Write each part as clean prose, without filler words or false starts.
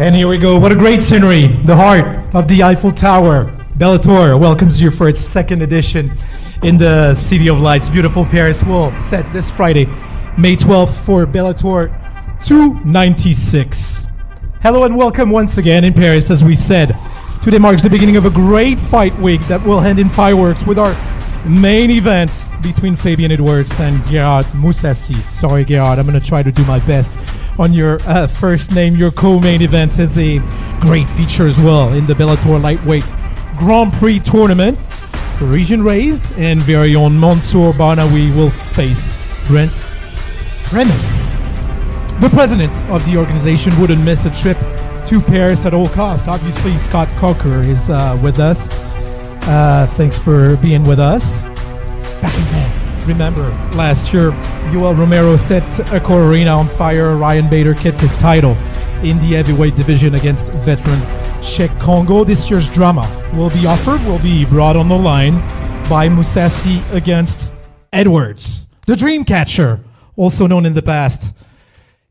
And here we go. What a great scenery. The heart of the Eiffel Tower. Bellator welcomes you for its second edition in the City of Lights. Beautiful Paris will set this Friday, May 12th for Bellator 296. Hello and welcome once again in Paris, as we said. Today marks the beginning of a great fight week that will end in fireworks with our main event between Fabian Edwards and Gerard Moussassi. Sorry, Gerard, I'm going to try to do my best on your first name. Your co-main event is a great feature as well in the Bellator Lightweight Grand Prix tournament. Parisian-raised and very own Mansour Barnaoui will face Brent Primus. The president of the organization wouldn't miss a trip to Paris at all costs. Obviously, Scott Coker is with us. Thanks for being with us. Back again. Remember, last year, Yoel Romero set Accor Arena on fire. Ryan Bader kept his title in the heavyweight division against veteran Czech Congo. This year's drama will be brought on the line by Moussassi against Edwards. The Dreamcatcher, also known in the past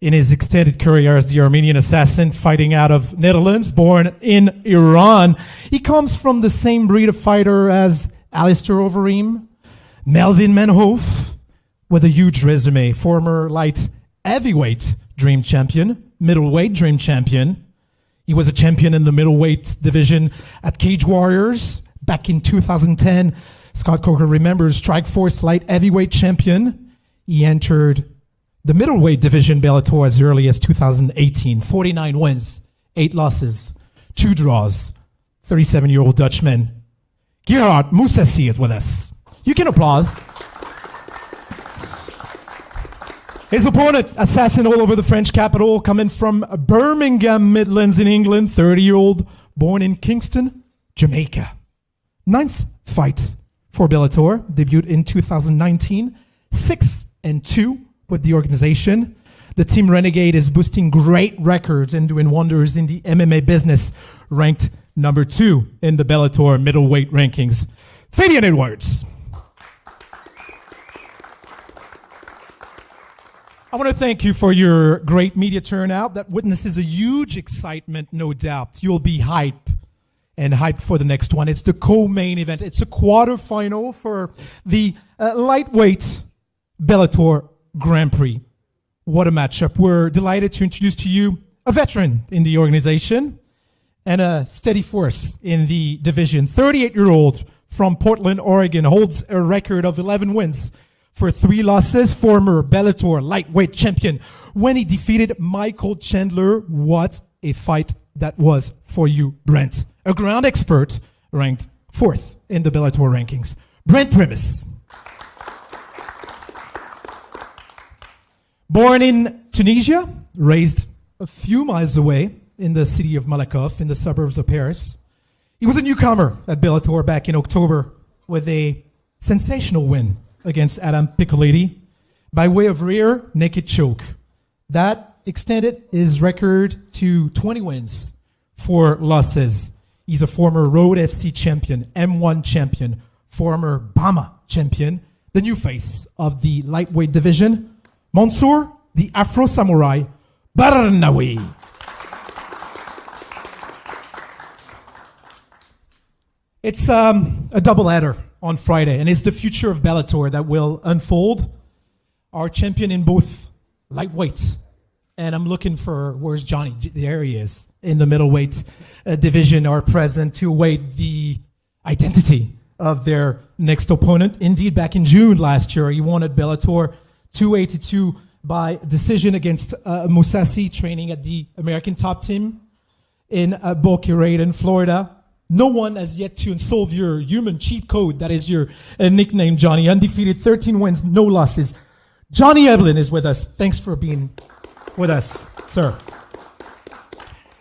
in his extended career as the Armenian assassin, fighting out of Netherlands, born in Iran. He comes from the same breed of fighter as Alistair Overeem, Melvin Manhoef, with a huge resume. Former light heavyweight dream champion, middleweight dream champion. He was a champion in the middleweight division at Cage Warriors back in 2010. Scott Coker remembers Strikeforce light heavyweight champion. He entered the middleweight division Bellator as early as 2018. 49 wins, 8 losses, 2 draws. 37-year-old Dutchman Gerard Moussassi is with us. You can applause. His opponent, assassin all over the French capital, coming from Birmingham, Midlands in England, 30-year-old, born in Kingston, Jamaica. 9th fight for Bellator, debuted in 2019, 6-2 with the organization. The Team Renegade is boosting great records and doing wonders in the MMA business, ranked number 2 in the Bellator middleweight rankings. Fabian Edwards. I want to thank you for your great media turnout that witnesses a huge excitement, no doubt. You'll be hyped for the next one. It's the co-main event. It's a quarterfinal for the lightweight Bellator Grand Prix. What a matchup. We're delighted to introduce to you a veteran in the organization and a steady force in the division. 38-year-old from Portland, Oregon, holds a record of 11 wins for 3 losses. Former Bellator lightweight champion when he defeated Michael Chandler. What a fight that was for you, Brent. A ground expert, ranked 4th in the Bellator rankings. Brent Primus. Born in Tunisia, raised a few miles away in the city of Malakoff in the suburbs of Paris. He was a newcomer at Bellator back in October with a sensational win against Adam Piccolitti by way of rear naked choke. That extended his record to 20 wins, 4 losses. He's a former Road FC champion, M1 champion, former Bama champion, the new face of the lightweight division, Mansour, the Afro Samurai, Barnaoui. It's a double-header on Friday, and it's the future of Bellator that will unfold. Our champion in both lightweights, and I'm looking for, where's Johnny? There he is, in the middleweight division, are present to await the identity of their next opponent. Indeed, back in June last year, he won at Bellator 282 by decision against Moussassi, training at the American Top Team in Boca Raton, Florida. No one has yet to solve your human cheat code. That is your nickname, Johnny. Undefeated, 13 wins, no losses. Johnny Eblin is with us. Thanks for being with us, sir.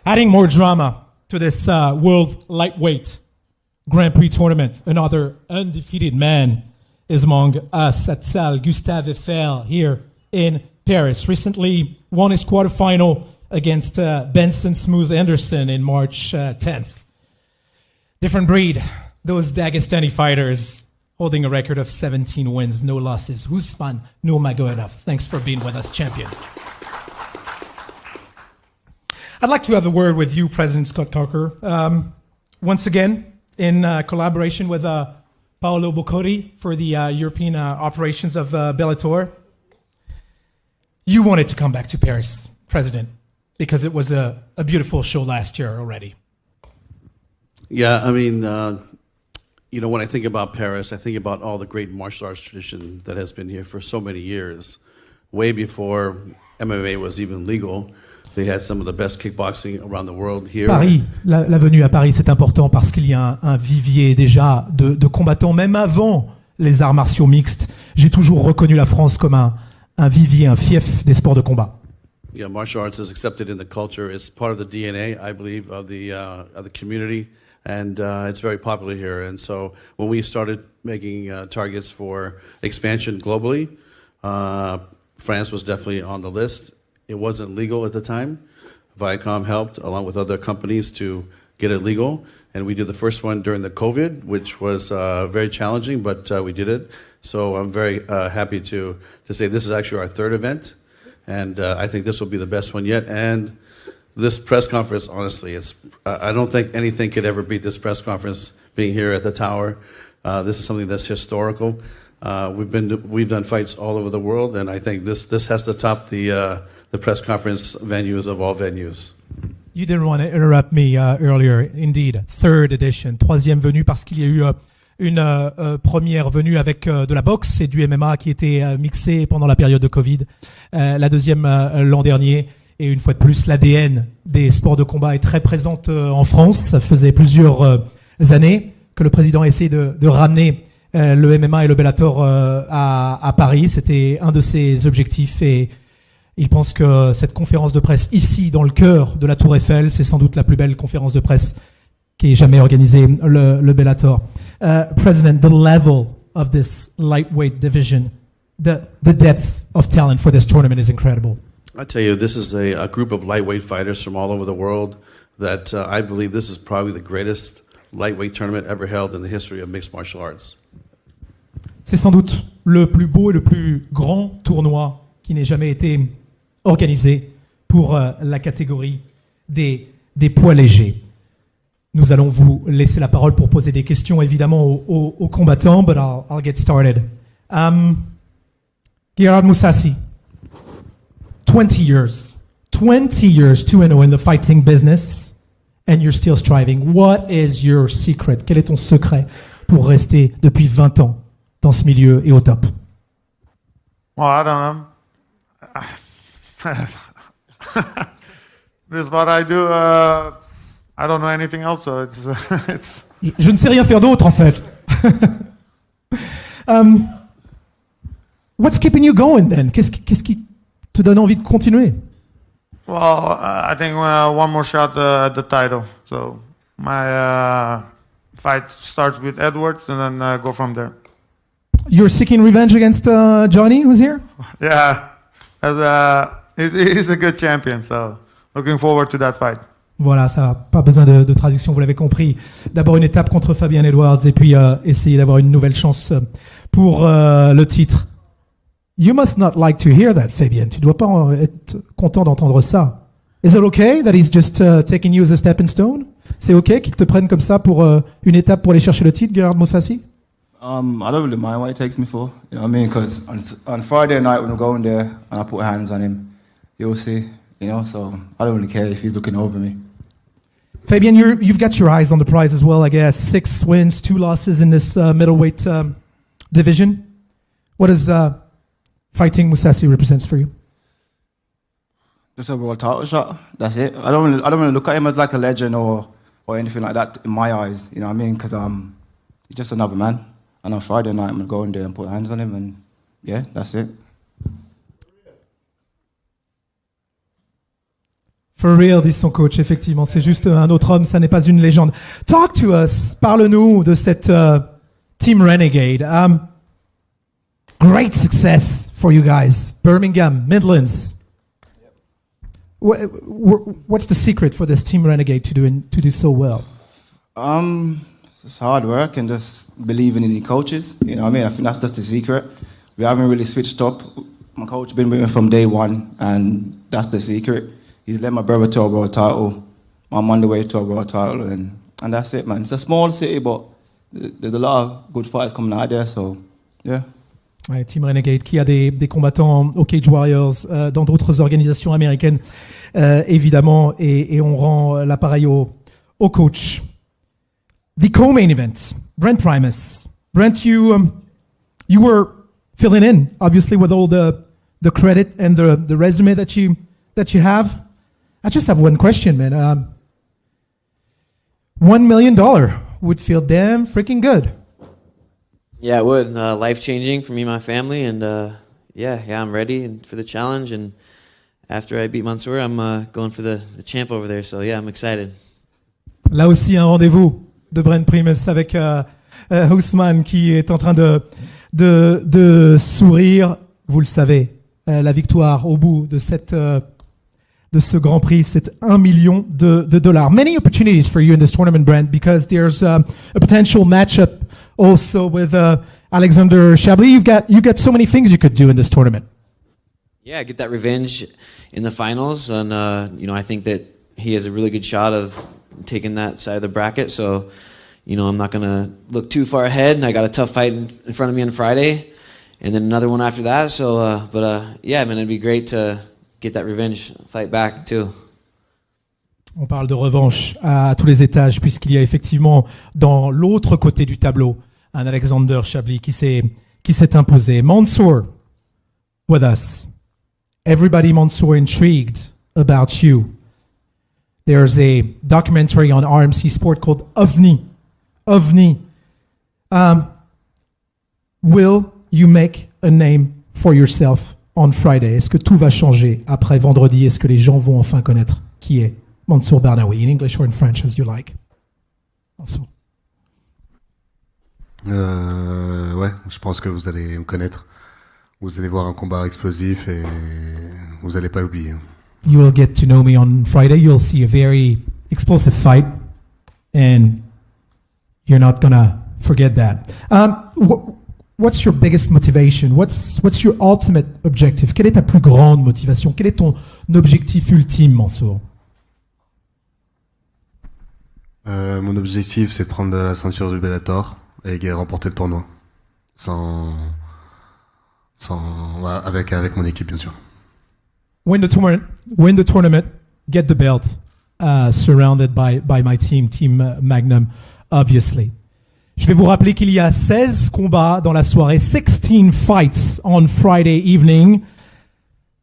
Adding more drama to this World Lightweight Grand Prix tournament. Another undefeated man is among us at Salle, Gustave Eiffel, here in Paris. Recently won his quarterfinal against Benson Smooth Anderson in March 10th. Different breed, those Dagestani fighters holding a record of 17 wins, no losses. Usman Nurmagomedov, thanks for being with us, champion. I'd like to have a word with you, President Scott Coker. Once again, in collaboration with Paolo Boccori for the European operations of Bellator. You wanted to come back to Paris, President, because it was a beautiful show last year already. Yeah, I mean, when I think about Paris, I think about all the great martial arts tradition that has been here for so many years. Way before MMA was even legal, they had some of the best kickboxing around the world here. Paris, la venue à Paris, c'est important parce qu'il y a un vivier déjà de combattants, même avant les arts martiaux mixtes. J'ai toujours reconnu la France comme un vivier, un fief des sports de combat. Yeah, martial arts is accepted in the culture. It's part of the DNA, I believe, of the community, and it's very popular here. And so when we started making targets for expansion globally, France was definitely on the list. It wasn't legal at the time. Viacom helped, along with other companies, to get it legal. And we did the first one during the COVID, which was very challenging, but we did it. So I'm very happy to say this is actually our third event. And I think this will be the best one yet. And this press conference, honestly, I don't think anything could ever beat this press conference being here at the Tower. This is something that's historical. We've done fights all over the world, and I think this has to top the press conference venues of all venues. You didn't want to interrupt me earlier. Indeed, third edition, troisième venue, parce qu'il y a eu une première venue avec de la boxe et du MMA qui était mixé pendant la période de Covid. La deuxième l'an dernier. Et une fois de plus, l'ADN des sports de combat est très présente en France. Ça faisait plusieurs années que le président a essayé de ramener le MMA et le Bellator à Paris. C'était un de ses objectifs et il pense que cette conférence de presse ici, dans le cœur de la Tour Eiffel, c'est sans doute la plus belle conférence de presse qui ait jamais organisée, le Bellator. President, the level of this lightweight division, the depth of talent for this tournament is incredible. I tell you, this is a group of lightweight fighters from all over the world that I believe this is probably the greatest lightweight tournament ever held in the history of mixed martial arts. C'est sans doute le plus beau et le plus grand tournoi qui n'ait jamais été organisé pour la catégorie des poids légers. Nous allons vous laisser la parole pour poser des questions évidemment aux combattants, but I'll get started. Gerard Moussassi, 20 years, 2-0 in the fighting business, and you're still striving. What is your secret? Quel est ton secret pour rester depuis 20 ans dans ce milieu et au top? Well, I don't know. This is what I do. I don't know anything else, so it's. Je ne sais rien faire d'autre en fait. What's keeping you going then? Qu'est-ce qui te donne envie de continuer? Well, I think one more shot at the title. So my fight starts with Edwards and then go from there. You're seeking revenge against Johnny, who's here? Yeah, he's a good champion. So looking forward to that fight. Voilà, ça n'a pas besoin de traduction, vous l'avez compris. D'abord une étape contre Fabian Edwards et puis essayer d'avoir une nouvelle chance pour le titre. You must not like to hear that, Fabian. Tu dois pas être content d'entendre ça. Is it okay that he's just taking you as a stepping stone? C'est okay qu'il te prenne comme ça pour une étape pour aller chercher le titre, Gerard Moussassi? I don't really mind what he takes me for. You know what I mean? Because on Friday night when I'm going there and I put hands on him, you'll see. You know, so I don't really care if he's looking over me. Fabian, you've got your eyes on the prize as well, I guess. 6 wins, 2 losses in this middleweight division. What does fighting Moussassi represents for you? Just a world title shot. That's it. I don't really look at him as like a legend or anything like that in my eyes. You know what I mean? Because he's just another man. And on Friday night, I'm gonna go in there and put hands on him, and yeah, that's it. For real, dit son coach, effectivement. C'est juste un autre homme, ça n'est pas une légende. Talk to us. Parle-nous de cette Team Renegade. Great success for you guys. Birmingham, Midlands. What's the secret for this Team Renegade to do so well? It's hard work and just believing in the coaches. You know what I mean? I think that's just the secret. We haven't really switched up. My coach been with me from day one, and that's the secret. he's led my brother to a world title. I'm on the way to a world title, and that's it, man. It's a small city, but there's a lot of good fights coming out there, so yeah. Ouais, Team Renegade qui a des combattants au Cage Warriors, dans d'autres organisations américaines, évidemment, et on rend l'appareil au coach. The co-main event, Brent Primus. Brent, you were filling in, obviously, with all the credit and the resume that you have. I just have one question, man. $1 million would feel damn freaking good. Yeah, it would. Life-changing for me and my family, and yeah, I'm ready for the challenge. And after I beat Mansour, I'm going for the champ over there. So yeah, I'm excited. Là aussi, un rendez-vous de Brent Primus avec Ousmane qui est en train de sourire. Vous le savez, la victoire au bout de ce Grand Prix, c'est $1 million. Many opportunities for you in this tournament, Brent, because there's a potential matchup also with Alexander Chablis. You've got so many things you could do in this tournament. Yeah, get that revenge in the finals, and I think that he has a really good shot of taking that side of the bracket. So, I'm not gonna look too far ahead. And I got a tough fight in front of me on Friday, and then another one after that. So, yeah, man, it'd be great to get that revenge fight back too. On parle de revanche à tous les étages, puisqu'il y a effectivement dans l'autre côté du tableau un Alexander Chablis qui s'est imposé. Mansour with us. Everybody, Mansour, intrigued about you. There's a documentary on RMC Sport called OVNI. Will you make a name for yourself on Friday? Est-ce que tout va changer après vendredi? Est-ce que les gens vont enfin connaître qui est Mansour Barnaoui, in English or in French, as you like? Mansour. Ouais, je pense que vous allez me connaître. Vous allez voir un combat explosif et vous allez pas l'oublier. You will get to know me on Friday. You'll see a very explosive fight, and you're not gonna forget that. What's your biggest motivation? What's your ultimate objective? Quelle est ta plus grande motivation? Quel est ton objectif ultime, Mansour? Mon objectif, c'est de prendre la ceinture du Bellator et remporter le tournoi. Avec mon équipe, bien sûr. Win the tournament, get the belt, surrounded by my team Magnum, obviously. Je vais vous rappeler qu'il y a 16 combats dans la soirée, 16 fights on Friday evening,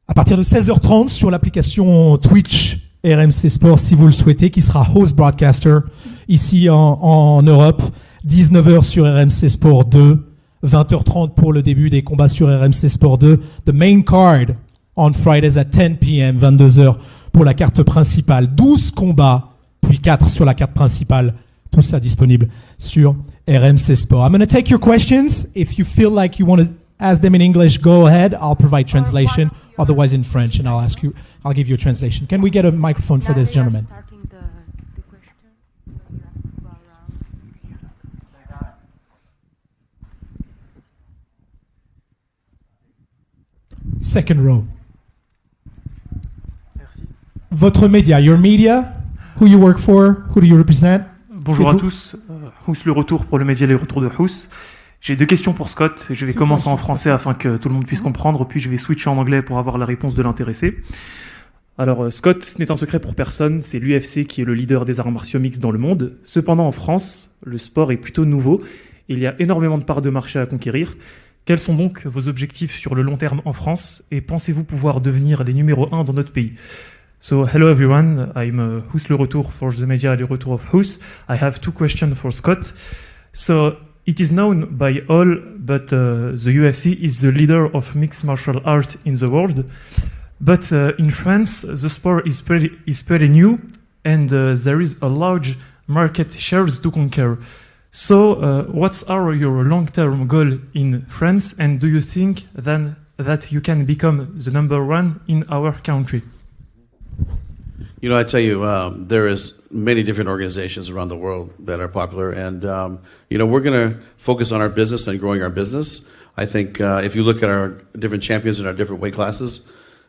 à partir de 16h30 sur l'application Twitch RMC Sport, si vous le souhaitez, qui sera host broadcaster ici en Europe, 19h sur RMC Sport 2, 20h30 pour le début des combats sur RMC Sport 2. The main card on Fridays at 10 p.m., 22h pour la carte principale. 12 combats, puis 4 sur la carte principale. Tout ça disponible sur RMC Sport. I'm going to take your questions. If you feel like you want to ask them in English, go ahead. I'll provide translation. Otherwise in French, and I'll give you a translation. Can we get a microphone for this gentleman? Second row. Merci. Votre média, your media, who you work for, who do you represent? Bonjour à tous, Hous le retour pour le média Le Retour de Hous. J'ai 2 questions pour Scott. Je vais commencer en français afin que tout le monde puisse comprendre, puis je vais switcher en anglais pour avoir la réponse de l'intéressé. Alors Scott, ce n'est un secret pour personne, c'est l'UFC qui est le leader des arts martiaux mixtes dans le monde. Cependant en France, le sport est plutôt nouveau, il y a énormément de parts de marché à conquérir. Quels sont donc vos objectifs sur le long terme en France et pensez-vous pouvoir devenir les numéros 1 dans notre pays? So, hello everyone, I'm Hous le Retour for the media Le Retour of Hous. I have 2 questions for Scott. So, it is known by all, but the UFC is the leader of mixed martial art in the world. But in France, the sport is pretty new, and there is a large market shares to conquer. So, what's your long-term goal in France, and do you think then that you can become the number 1 in our country? I tell you, there is many different organizations around the world that are popular, and we're going to focus on our business and growing our business. I think if you look at our different champions in our different weight classes,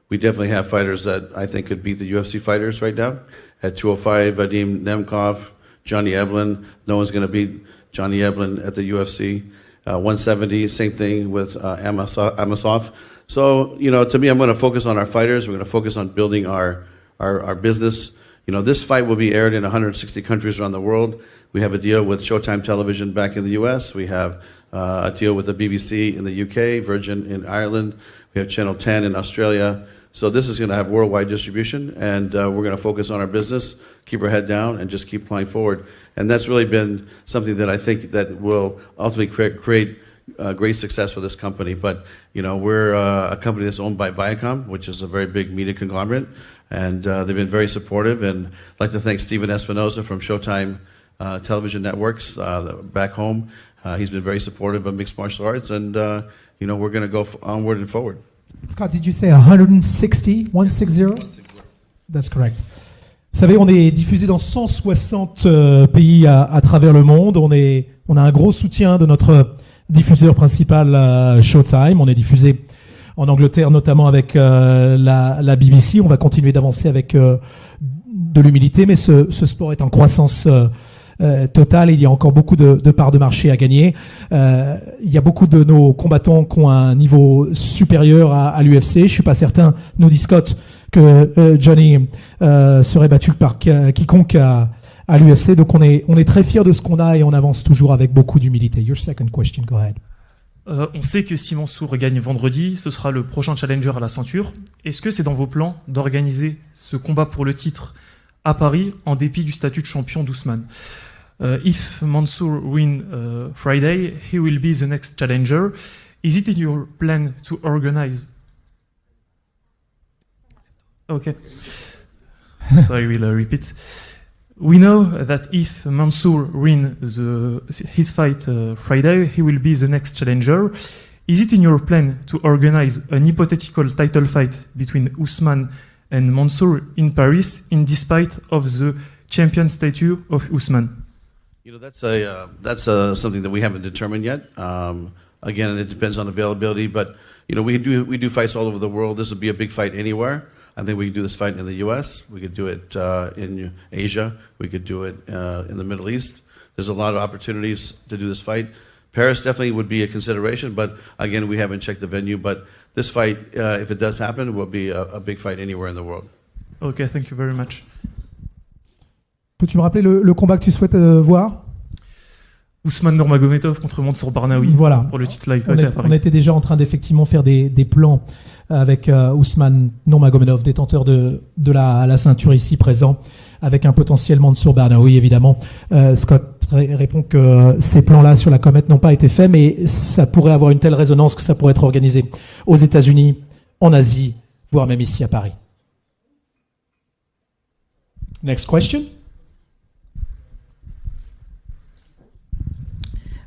we definitely have fighters that I think could beat the UFC fighters right now. At 205, Vadim Nemkov, Johnny Eblen. No one's going to beat Johnny Eblen at the UFC. 170, same thing with Amasov. So, you know, to me, I'm going to focus on our fighters. We're going to focus on building our business. You know, this fight will be aired in 160 countries around the world. We have a deal with Showtime Television back in the U.S. We have a deal with the BBC in the U.K., Virgin in Ireland. We have Channel 10 in Australia. So this is going to have worldwide distribution, and we're going to focus on our business, keep our head down, and just keep playing forward. And that's really been something that I think that will ultimately create great success for this company. But, you know, we're a company that's owned by Viacom, which is a very big media conglomerate, and they've been very supportive. And I'd like to thank Steven Espinosa from Showtime Television Networks back home. He's been very supportive of mixed martial arts, and, you know, we're going to go onward and forward. Scott, did you say 160? 160? That's correct. Vous savez, on est diffusé dans 160 pays à travers le monde. On a un gros soutien de notre diffuseur principal Showtime. On est diffusé en Angleterre, notamment avec la BBC. On va continuer d'avancer avec de l'humilité, mais ce sport est en croissance totale. Il y a encore beaucoup de parts de marché à gagner. Il y a beaucoup de nos combattants qui ont un niveau supérieur à l'UFC. Je suis pas certain, nous dit Scott, que Johnny serait battu par quiconque à l'UFC. Donc on est très fiers de ce qu'on a et on avance toujours avec beaucoup d'humilité. Your second question, go ahead. On sait que si Mansour gagne vendredi, ce sera le prochain challenger à la ceinture. Est-ce que c'est dans vos plans d'organiser ce combat pour le titre à Paris en dépit du statut de champion d'Ousmane? If Mansour win Friday, he will be the next challenger. Is it in your plan to organize? Okay. So I will repeat. We know that if Mansour wins his fight Friday, he will be the next challenger. Is it in your plan to organize an hypothetical title fight between Ousmane and Mansour in Paris, in despite of the champion statue of Ousmane? You know, that's something that we haven't determined yet. Again, it depends on availability, but you know, we do fights all over the world. This would be a big fight anywhere. I think we could do this fight in the U.S. We could do it in Asia. We could do it in the Middle East. There's a lot of opportunities to do this fight. Paris definitely would be a consideration, but again, we haven't checked the venue. But this fight, if it does happen, will be a big fight anywhere in the world. Okay, thank you very much. Peux-tu me rappeler le combat que tu souhaites voir? Ousmane Nurmagomedov contre Mansour Barnaoui, voilà. Pour le titre lightweight à Paris. On était déjà en train d'effectivement faire des plans avec Ousmane Nurmagomedov, détenteur de la ceinture ici présent, avec un potentiel Mansour Barnaoui évidemment. Scott répond que ces plans-là sur la comète n'ont pas été faits, mais ça pourrait avoir une telle résonance que ça pourrait être organisé aux États-Unis, en Asie, voire même ici à Paris. Next question.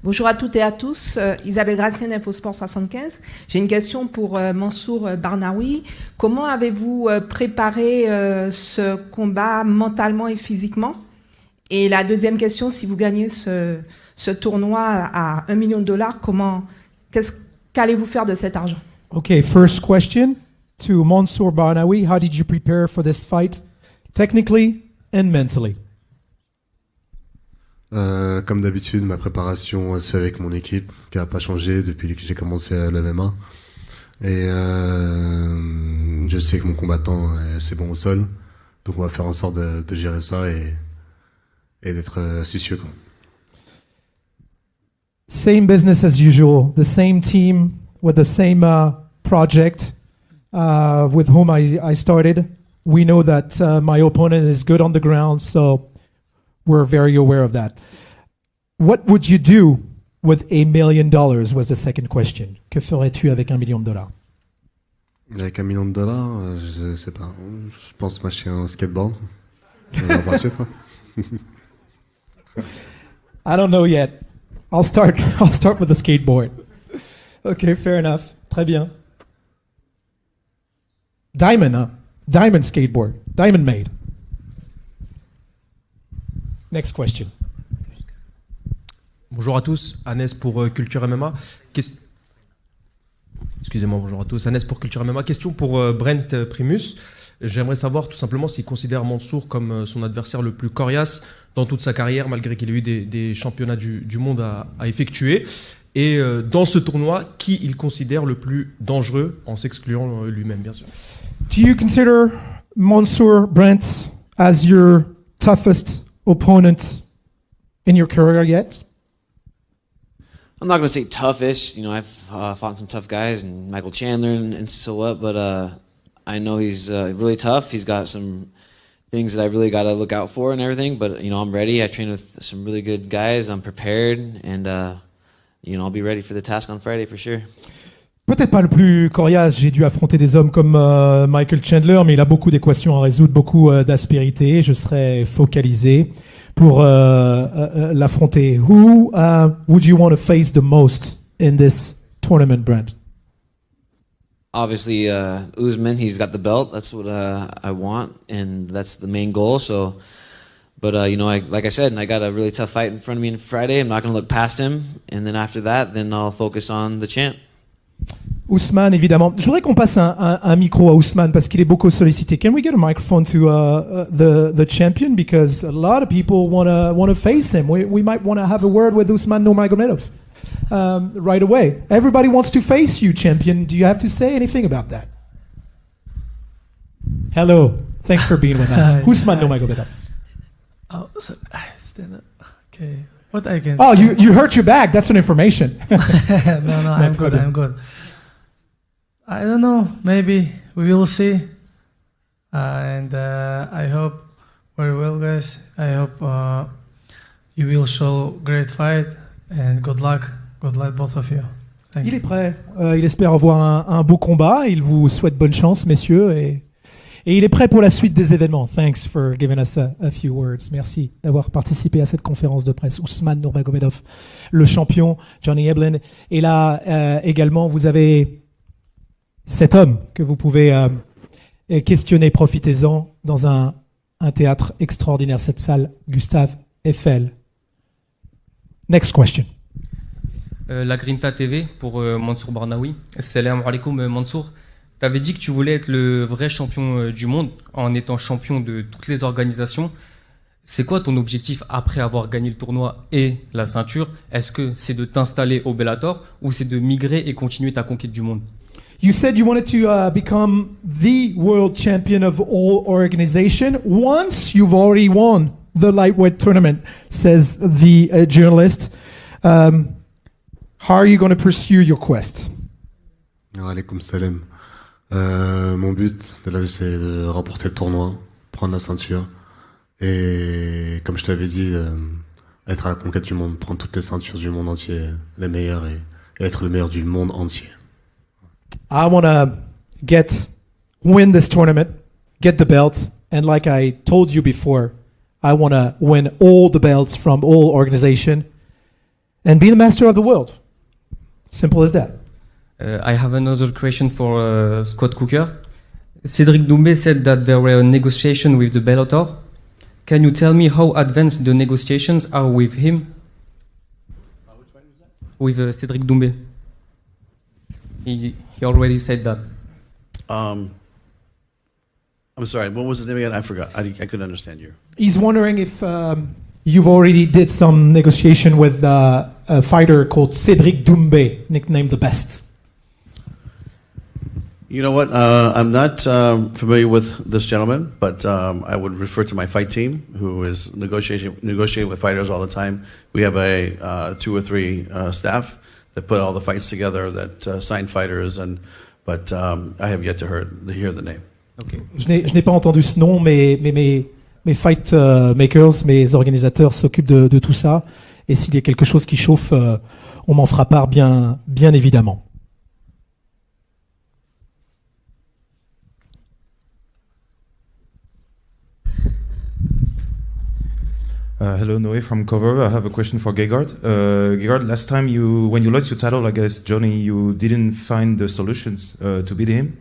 Bonjour à toutes et à tous, Isabelle Gracienne, InfoSport 75. J'ai une question pour Mansour Barnaoui. Comment avez-vous préparé ce combat mentalement et physiquement? Et la deuxième question, si vous gagnez ce tournoi à $1 million, qu'allez-vous faire de cet argent? Okay, first question to Mansour Barnaoui. How did you prepare for this fight, technically and mentally? Comme d'habitude, ma préparation se fait avec mon équipe, qui n'a pas changé depuis que j'ai commencé le MMA. Et je sais que mon combattant est assez bon au sol, donc on va faire en sorte de gérer ça et d'être astucieux, quoi. Same business as usual, the same team with the same project with whom I started. We know that my opponent is good on the ground, so we're very aware of that. What would you do with $1 million was the second question. Que ferais-tu avec $1 million? Avec $1 million, je sais pas. Je pense m'acheter un skateboard. On va suite, hein. I don't know yet. I'll start with the skateboard. Okay, fair enough. Très bien. Diamond, huh? Diamond skateboard. Diamond made. Next question. Bonjour à tous, Anes pour Culture MMA. Excusez-moi, bonjour à tous. Anes pour Culture MMA. Question pour Brent Primus. J'aimerais savoir tout simplement s'il considère Mansour comme son adversaire le plus coriace dans toute sa carrière, malgré qu'il ait eu des championnats du monde à effectuer. Et dans ce tournoi, qui il considère le plus dangereux, en s'excluant lui-même, bien sûr. Do you consider Mansour Brent as your toughest opponent in your career yet? I'm not going to say toughest. You know, I've fought some tough guys, and Michael Chandler and so what, but I know he's really tough. He's got some things that I really got to look out for and everything, but, you know, I'm ready. I train with some really good guys. I'm prepared, and, you know, I'll be ready for the task on Friday for sure. Peut-être pas le plus coriace, j'ai dû affronter des hommes comme Michael Chandler, mais il a beaucoup d'équations à résoudre, beaucoup d'aspérité. Je serai focalisé pour l'affronter. Who would you want to face the most in this tournament, Brent? Obviously, Usman, he's got the belt. That's what I want, and that's the main goal. So, but you know, like I said, I got a really tough fight in front of me on Friday. I'm not going to look past him, and then after that, then I'll focus on the champ. Ousmane, évidemment. Je voudrais qu'on passe un micro à Ousmane parce qu'il est beaucoup sollicité. Can we get a microphone to the champion? Because a lot of people want to face him. We might want to have a word with Ousmane Nurmagomedov right away. Everybody wants to face you, champion. Do you have to say anything about that? Hello. Thanks for being with us. Ousmane Nurmagomedov. Oh, so, stand up. Okay. What I can Oh, say? you hurt your back. That's an information. No, I'm good. I'm good. I don't know. Maybe we will see. And I hope very well, guys. I hope you will show great fight and good luck. Good luck, both of you. Thank Il you. est prêt. Il espère avoir un beau combat. Il vous souhaite bonne chance, messieurs. Et il est prêt pour la suite des événements. Thanks for giving us a few words. Merci d'avoir participé à cette conférence de presse. Ousmane Nurmagomedov, le champion, Johnny Eblin. Et là, également, vous avez cet homme que vous pouvez questionner. Profitez-en dans un théâtre extraordinaire, cette salle, Gustave Eiffel. Next question. La Grinta TV pour Mansour Barnaoui. Salam alaikum Mansour. Tu avais dit que tu voulais être le vrai champion du monde en étant champion de toutes les organisations. C'est quoi ton objectif après avoir gagné le tournoi et la ceinture? Est-ce que c'est de t'installer au Bellator ou c'est de migrer et continuer ta conquête du monde? You said you wanted to become the world champion of all organization once you've already won the lightweight tournament, says the journalist. How are you going to pursue your quest? Alaikum salam. Mon but, là, c'est de remporter le tournoi, prendre la ceinture et, comme je t'avais dit, être à la conquête du monde, prendre toutes les ceintures du monde entier, les meilleures et être le meilleur du monde entier. I want to win this tournament, get the belt, and like I told you before, I want to win all the belts from all organization and be the master of the world. Simple as that. I have another question for Scott Cooker. Cédric Doumbé said that there were negotiations with the Bellator. Can you tell me how advanced the negotiations are with him? With Cédric Doumbé. He already said that. I'm sorry, what was his name again? I forgot. I couldn't understand you. He's wondering if you've already did some negotiation with a fighter called Cédric Doumbé, nicknamed the Best. You know what? I'm not familiar with this gentleman, but I would refer to my fight team, who is negotiating with fighters all the time. We have a 2 or 3 staff that put all the fights together, that sign fighters, but I have yet to hear the name. Okay. Je n'ai pas entendu ce nom, mais mes fight makers, mes organisateurs s'occupent de tout ça. Et s'il y a quelque chose qui chauffe, on m'en fera part bien évidemment. Hello, Noé from Cover. I have a question for Gegard. Gegard, last time when you lost your title against Johnny, you didn't find the solutions to beat him.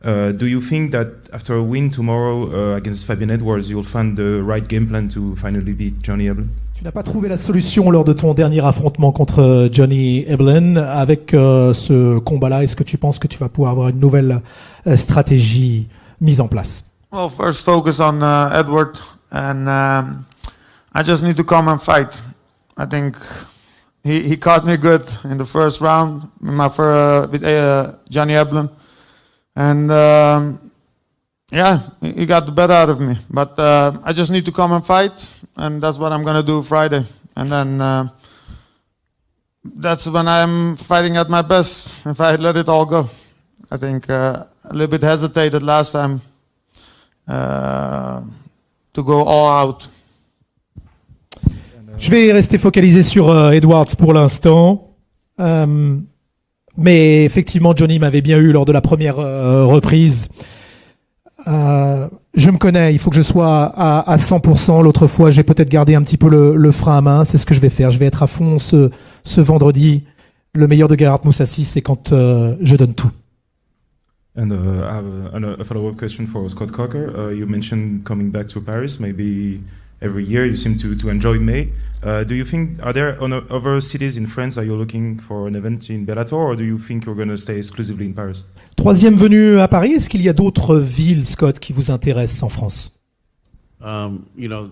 Do you think that after a win tomorrow against Fabian Edwards, you'll find the right game plan to finally beat Johnny Eblin? Tu n'as pas trouvé la solution lors de ton dernier affrontement contre Johnny Eblin. Avec ce combat-là, est-ce que tu penses que tu vas pouvoir avoir une nouvelle stratégie mise en place? Well, first focus on Edward, and I just need to come and fight. I think he caught me good in the first round with Johnny Eblin, and yeah, he got the better out of me. But I just need to come and fight, and that's what I'm gonna do Friday. And then that's when I'm fighting at my best. If I let it all go, I think a little bit hesitated last time to go all out. Je vais rester focalisé sur Edwards pour l'instant. Mais effectivement, Johnny m'avait bien eu lors de la première reprise. Je me connais, il faut que je sois à 100%. L'autre fois, j'ai peut-être gardé un petit peu le frein à main. C'est ce que je vais faire. Je vais être à fond ce vendredi. Le meilleur de Gerard Moussassi, c'est quand je donne tout. And I have a follow-up question for Scott Coker. You mentioned coming back to Paris, maybe every year. You seem to enjoy May. Do you think, are there other cities in France that you're looking for an event in Bellator, or do you think you're going to stay exclusively in Paris? Troisième venue à Paris, est-ce qu'il y a d'autres villes, Scott, qui vous intéressent en France? You know,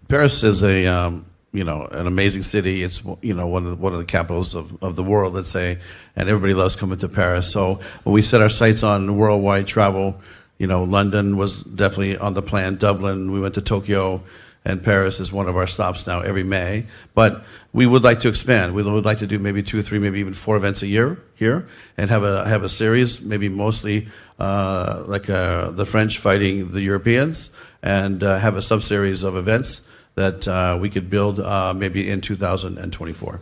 Paris is an amazing city. It's, one of the capitals of the world, let's say, and everybody loves coming to Paris. So when we set our sights on worldwide travel, London was definitely on the plan. Dublin, we went to Tokyo, and Paris is one of our stops now every May. But we would like to expand. We would like to do maybe 2 or 3, maybe even 4 events a year here, and have a series, maybe mostly the French fighting the Europeans, and have a sub-series of events that we could build maybe in 2024.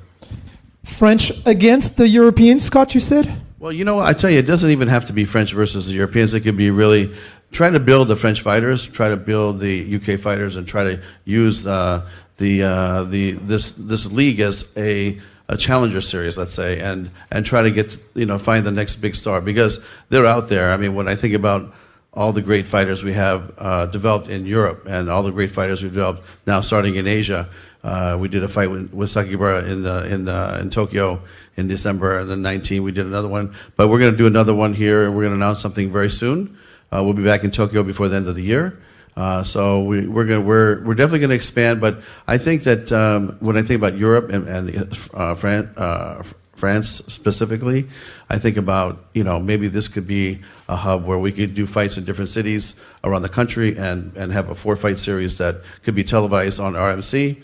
French against the Europeans, Scott, you said? Well, I tell you, it doesn't even have to be French versus the Europeans. It could be really trying to build the French fighters, try to build the UK fighters, and try to use this league as a challenger series, let's say, and try to get find the next big star, because they're out there. I mean, when I think about all the great fighters we have developed in Europe, and all the great fighters we've developed now starting in Asia. We did a fight with Sakibara in Tokyo in December, and then 2019 we did another one. But we're going to do another one here, and we're going to announce something very soon. We'll be back in Tokyo before the end of the year. So we're definitely going to expand. But I think that when I think about Europe and France specifically, I think about, maybe this could be a hub where we could do fights in different cities around the country, and have a 4-fight series that could be televised on RMC,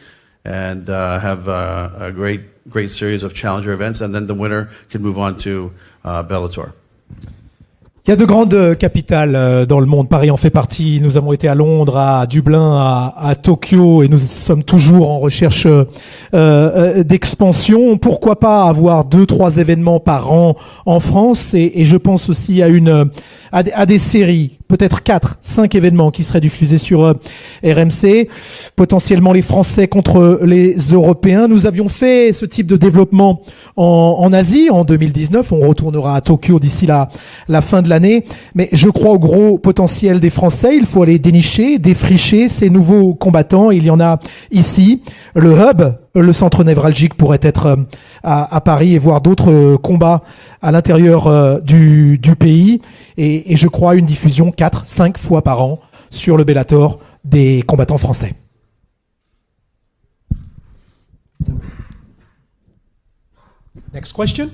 and have a great series of challenger events, and then the winner can move on to Bellator. Il y a de grandes capitales dans le monde. Paris en fait partie. Nous avons été à Londres, à Dublin, à Tokyo, et nous sommes toujours en recherche d'expansion. Pourquoi pas avoir 2-3 événements par an en France, et je pense aussi à des séries, peut-être 4-5 événements qui seraient diffusés sur RMC, potentiellement les Français contre les Européens. Nous avions fait ce type de développement en Asie en 2019. On retournera à Tokyo d'ici la fin de l'année, mais je crois au gros potentiel des Français. Il faut aller dénicher, défricher ces nouveaux combattants. Il y en a ici. Le hub, le centre névralgique, pourrait être à Paris, et voir d'autres combats à l'intérieur du pays, et je crois une diffusion 4-5 fois par an sur le Bellator des combattants français. Next question.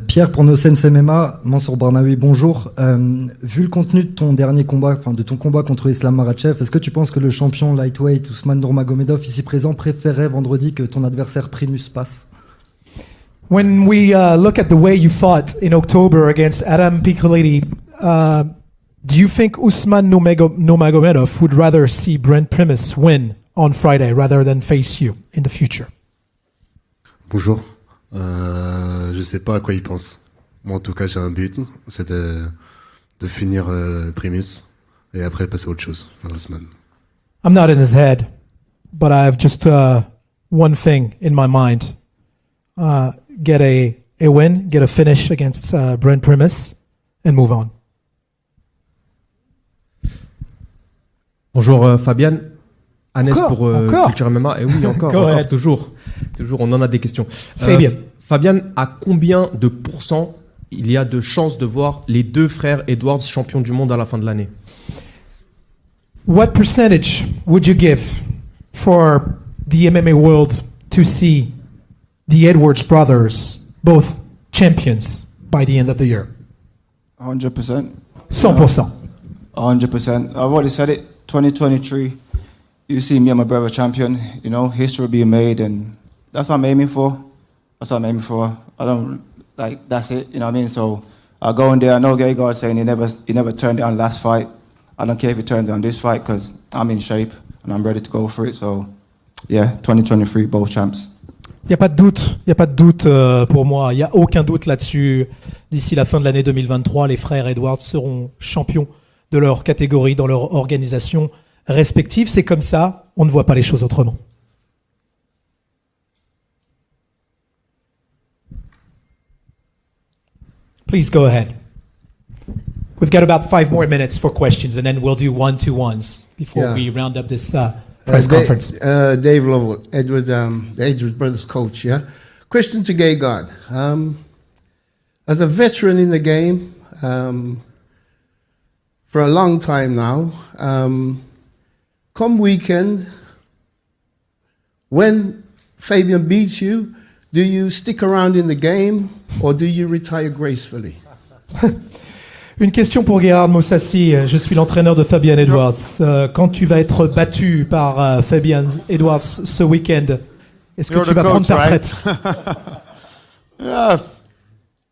Pierre, pour nos Sense MMA, Mansour Barnaoui, bonjour. Vu le contenu de ton dernier combat, de ton combat contre Islam Makhachev, est-ce que tu penses que le champion lightweight Ousmane Nurmagomedov, ici présent, préférait vendredi que ton adversaire Primus passe? When we look at the way you fought in October against Adam Piccoli, do you think Ousmane Nurmagomedov would rather see Brent Primus win on Friday rather than face you in the future? Bonjour. Je sais pas à quoi il pense. Moi, en tout cas, j'ai un but, c'est de finir Primus et après passer à autre chose, Ousmane. I'm not in his head, but I have just one thing in my mind. Get a win, get a finish against Brent Primus, and move on. Bonjour Fabian. Agnès pour encore Culture MMA. Et oui, encore, Go encore, ahead. toujours, on en a des questions. Fabien. Fabian, à combien de pourcents il y a de chances de voir les deux frères Edwards champions du monde à la fin de l'année? What percentage would you give for the MMA world to see the Edwards brothers both champions by the end of the year? 100%. 100%. 100%. I've already said it. 2023, you see me and my brother champion. You know, history being made, and that's what I'm aiming for. That's what I'm aiming for. I don't like. That's it. You know what I mean? So I go in there. I know Gegard saying he never turned down last fight. I don't care if he turns down this fight because I'm in shape and I'm ready to go for it. So yeah, 2023, both champs. Il n'y a pas de doute pour moi, il n'y a aucun doute là-dessus. D'ici la fin de l'année 2023, les frères Edwards seront champions de leur catégorie, dans leur organisation respective. C'est comme ça, on ne voit pas les choses autrement. Please go ahead. We've got about 5 more minutes for questions, and then we'll do one-to-ones before we round up this press conference. Dave Lovell, the Edwards Brothers coach, yeah? Question to Gegard. As a veteran in the game, for a long time now, come weekend, when Fabian beats you, do you stick around in the game or do you retire gracefully? Une question pour Gerard Moussassi. Je suis l'entraîneur de Fabian Edwards. Quand tu vas être battu par Fabian Edwards ce week-end, est-ce que tu vas prendre ta retraite? Yeah.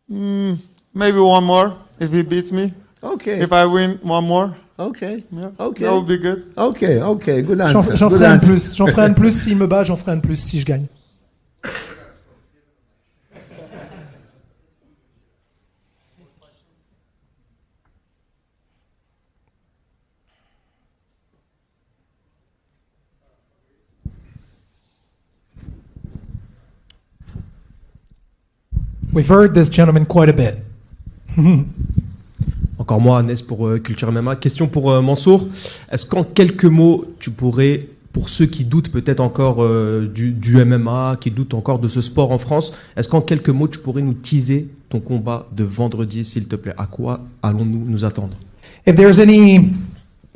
Maybe one more if he beats me. Okay. If I win one more. Okay. Yeah. Okay. That would be good. Okay. Okay. Good answer. J'en Good ferai un de answer. plus. J'en ferai un de plus s'il me bat, j'en ferai un de plus si je gagne. We've heard this gentleman quite a bit. Encore moi, Agnès pour Culture MMA. Question pour Mansour. Est-ce qu'en quelques mots, tu pourrais, pour ceux qui doutent peut-être encore du MMA, qui doutent encore de ce sport en France, est-ce qu'en quelques mots, tu pourrais nous teaser ton combat de vendredi, s'il te plaît? À quoi allons-nous nous attendre? If there's any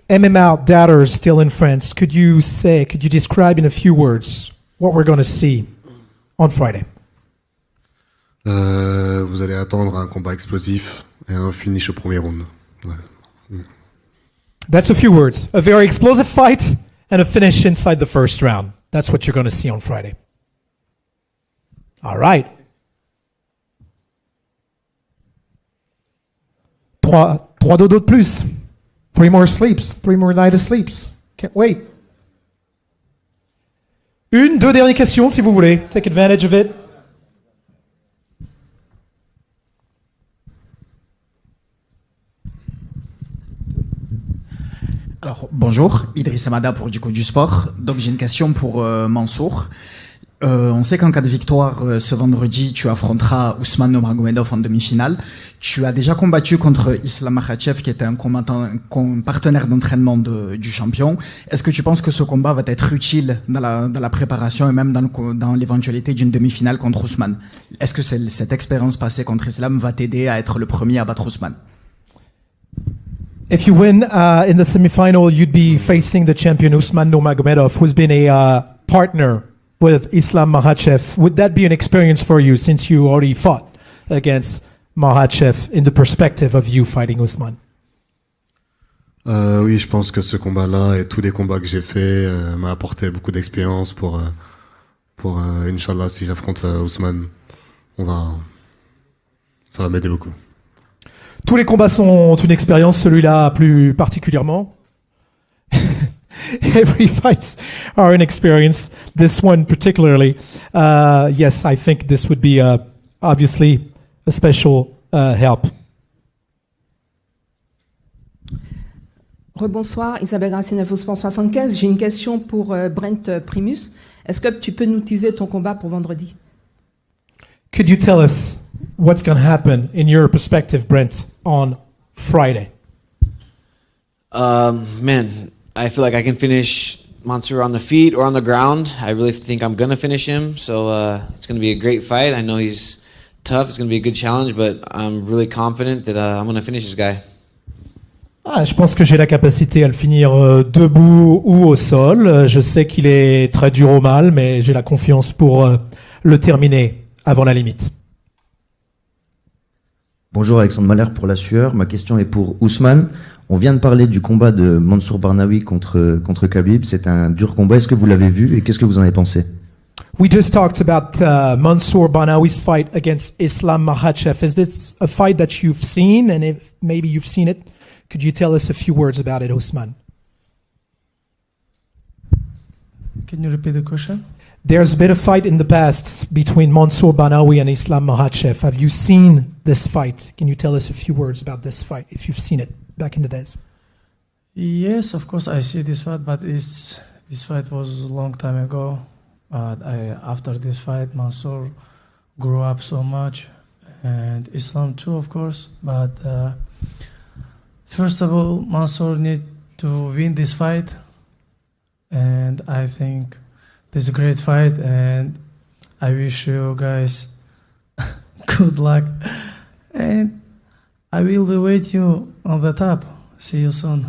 MMA doubters still in France, could you describe in a few words what we're going to see on Friday? Vous allez attendre un combat explosif et un finish au premier round. Ouais. That's a few words. A very explosive fight and a finish inside the first round. That's what you're going to see on Friday. All right. Trois dodos de plus. 3 more sleeps. 3 more nights of sleeps. Can't wait. Deux dernières questions si vous voulez. Take advantage of it. Alors, bonjour, Idriss Amada pour du coup du sport. Donc j'ai une question pour Mansour. On sait qu'en cas de victoire ce vendredi, tu affronteras Ousmane Nurmagomedov en demi-finale. Tu as déjà combattu contre Islam Makhachev, qui était un partenaire d'entraînement du champion. Est-ce que tu penses que ce combat va être utile dans la préparation et même dans l'éventualité d'une demi-finale contre Ousmane? Est-ce que cette expérience passée contre Islam va t'aider à être le premier à battre Ousmane? If you win in the semifinal, you'd be facing the champion Ousmane Nurmagomedov, who's been a partner with Islam Makhachev. Would that be an experience for you, since you already fought against Makhachev, in the perspective of you fighting Ousmane? Oui, je pense que ce combat-là et tous les combats que j'ai faits m'a apporté beaucoup d'expérience pour Inch'Allah, si j'affronte Ousmane, ça va m'aider beaucoup. Tous les combats sont une expérience, celui-là plus particulièrement. Every fights are an experience. This one particularly. Yes, I think this would be obviously a special help. Rebonsoir, Isabelle Gracine, InfoSport 75. J'ai une question pour Brent Primus. Est-ce que tu peux nous teaser ton combat pour vendredi? Could you tell us what's going to happen in your perspective, Brent, on Friday? Man, I feel like I can finish Mansour on the feet or on the ground. I really think I'm going to finish him. So it's going to be a great fight. I know he's tough. It's going to be a good challenge, but I'm really confident that I'm going to finish this guy. Je pense que j'ai la capacité à le finir debout ou au sol. Je sais qu'il est très dur au mal, mais j'ai la confiance pour le terminer avant la limite. Bonjour, Alexandre Mahler pour La Sueur. Ma question est pour Ousmane. On vient de parler du combat de Mansour Barnaoui contre Khabib. C'est un dur combat. Est-ce que vous l'avez vu et qu'est-ce que vous en avez pensé? We just talked about Mansour Barnaoui's fight against Islam Makhachev. Is this a fight that you've seen? And if maybe you've seen it, could you tell us a few words about it, Ousmane? Can you repeat the question? There's been a fight in the past between Mansour Barnaoui and Islam Makhachev. Have you seen this fight? Can you tell us a few words about this fight, if you've seen it back in the days? Yes, of course I see this fight, but this fight was a long time ago. After this fight, Mansour grew up so much, and Islam too, of course. But first of all, Mansour need to win this fight, and I think this is a great fight, and I wish you guys good luck. And I will be waiting you on the top. See you soon.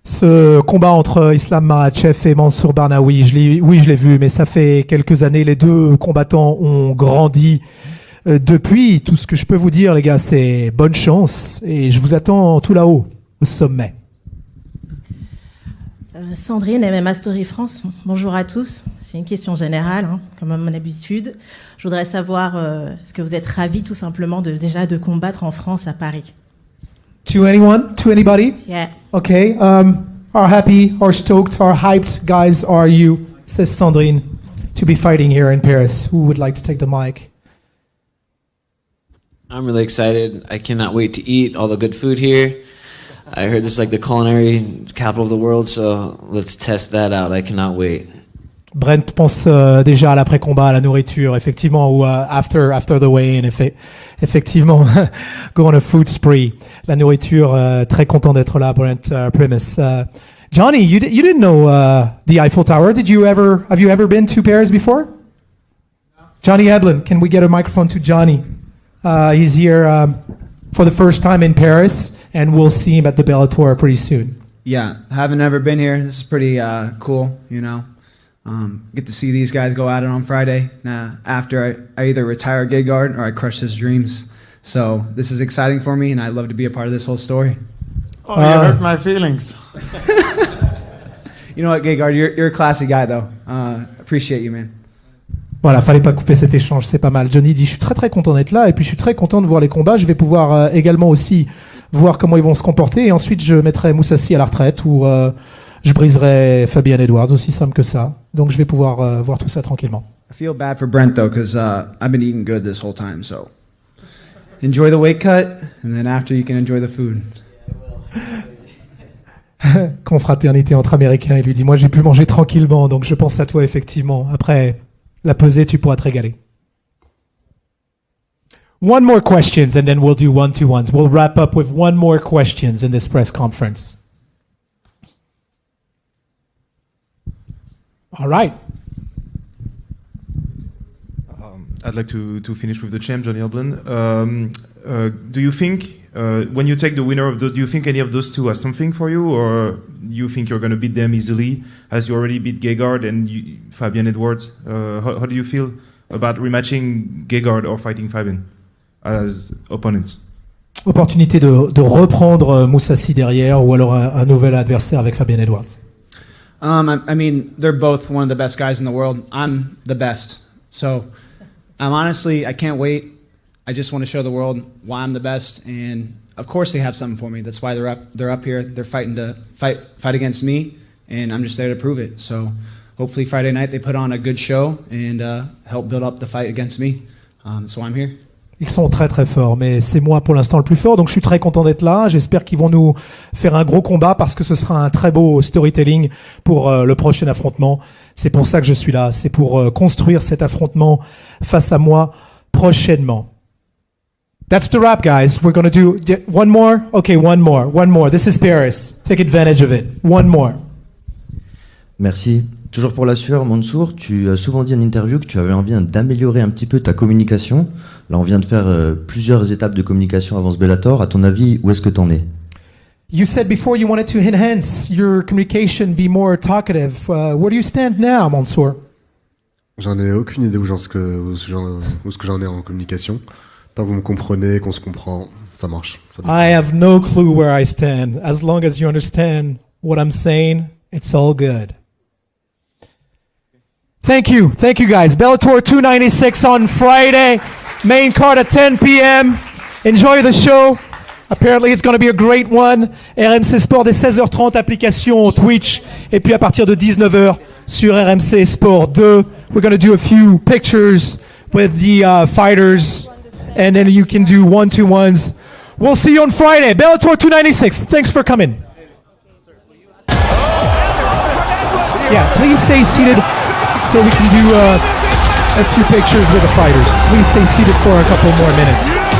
Ce combat entre Islam Makhachev et Mansour Barnaoui, je l'ai vu, mais ça fait quelques années. Les deux combattants ont grandi depuis. Tout ce que je peux vous dire, les gars, c'est bonne chance. Et je vous attends tout là-haut, au sommet. Sandrine, MMA Story France. Bonjour à tous. C'est une question générale, comme à mon habitude. Je voudrais savoir, est-ce que vous êtes ravis tout simplement déjà de combattre en France, à Paris? To anyone? To anybody? Yeah. Okay. How happy, how stoked, how hyped guys are you, says Sandrine, to be fighting here in Paris? Who would like to take the mic? I'm really excited. I cannot wait to eat all the good food here. I heard this is like the culinary capital of the world, so let's test that out. I cannot wait. Brent pense déjà à l'après-combat, à la nourriture, effectivement, ou after the weigh-in, effectivement, go on a food spree. La nourriture, très content d'être là, Brent Primus. Johnny, you didn't know the Eiffel Tower. Have you ever been to Paris before? No. Johnny Edlin, can we get a microphone to Johnny? He's here for the first time in Paris, and we'll see him at the Bellator pretty soon. Yeah, haven't ever been here. This is pretty cool, you know. Get to see these guys go at it on Friday. After I either retire Gegard or I crush his dreams. So this is exciting for me, and I'd love to be a part of this whole story. Oh, you hurt my feelings. You know what, Gegard, you're a classy guy, though. Appreciate you, man. Voilà, fallait pas couper cet échange, c'est pas mal. Johnny dit, je suis très très content d'être là, et puis je suis très content de voir les combats. Je vais pouvoir également aussi voir comment ils vont se comporter, et ensuite je mettrai Moussassi à la retraite, ou je briserai Fabian Edwards, aussi simple que ça. Donc je vais pouvoir voir tout ça tranquillement. I feel bad for Brent, though, because I've been eating good this whole time, so enjoy the weight cut, and then after you can enjoy the food. Confraternité entre Américains, il lui dit, moi j'ai pu manger tranquillement, donc je pense à toi effectivement. Après la pesée, tu pourras te régaler. One more questions, and then we'll do one-to-ones. We'll wrap up with one more questions in this press conference. All right. I'd like to finish with the champ, Johnny Elblin. Do you think, when you take the winner of do you think any of those two has something for you, or you think you're going to beat them easily, as you already beat Gegard and Fabian Edwards? How do you feel about rematching Gegard or fighting Fabian as opponents? Opportunité de reprendre Moussassi derrière, ou alors un nouvel adversaire avec Fabian Edwards. I mean, they're both one of the best guys in the world. I'm the best. So I can't wait. I just want to show the world why I'm the best. And of course they have something for me. That's why they're up here. They're fighting to fight against me. And I'm just there to prove it. So hopefully Friday night they put on a good show and help build up the fight against me. That's why I'm here. Ils sont très très forts, mais c'est moi pour l'instant le plus fort, donc je suis très content d'être là. J'espère qu'ils vont nous faire un gros combat parce que ce sera un très beau storytelling pour le prochain affrontement. C'est pour ça que je suis là, c'est pour construire cet affrontement face à moi prochainement. That's the wrap, guys. We're going to do one more. Okay, one more. This is Paris. Take advantage of it. One more. Merci. Toujours pour la sueur, Mansour, tu as souvent dit en interview que tu avais envie d'améliorer un petit peu ta communication. Là, on vient de faire plusieurs étapes de communication avant ce Bellator. À ton avis, où est-ce que tu en es? You said before you wanted to enhance your communication, be more talkative. Where do you stand now, Mansour? J'en ai aucune idée où ce que j'en ai en communication. Tant que vous me comprenez, qu'on se comprend, ça marche. I have no clue where I stand. As long as you understand what I'm saying, it's all good. Thank you guys. Bellator 296 on Friday. Main card at 10 p.m. Enjoy the show. Apparently it's going to be a great one. RMC Sport dès 16h30, application Twitch. Et puis à partir de 19h sur RMC Sport 2, we're going to do a few pictures with the fighters. And then you can do 1-2-1s. We'll see you on Friday. Bellator 296. Thanks for coming. Yeah, please stay seated so we can do a few pictures with the fighters. Please stay seated for a couple more minutes.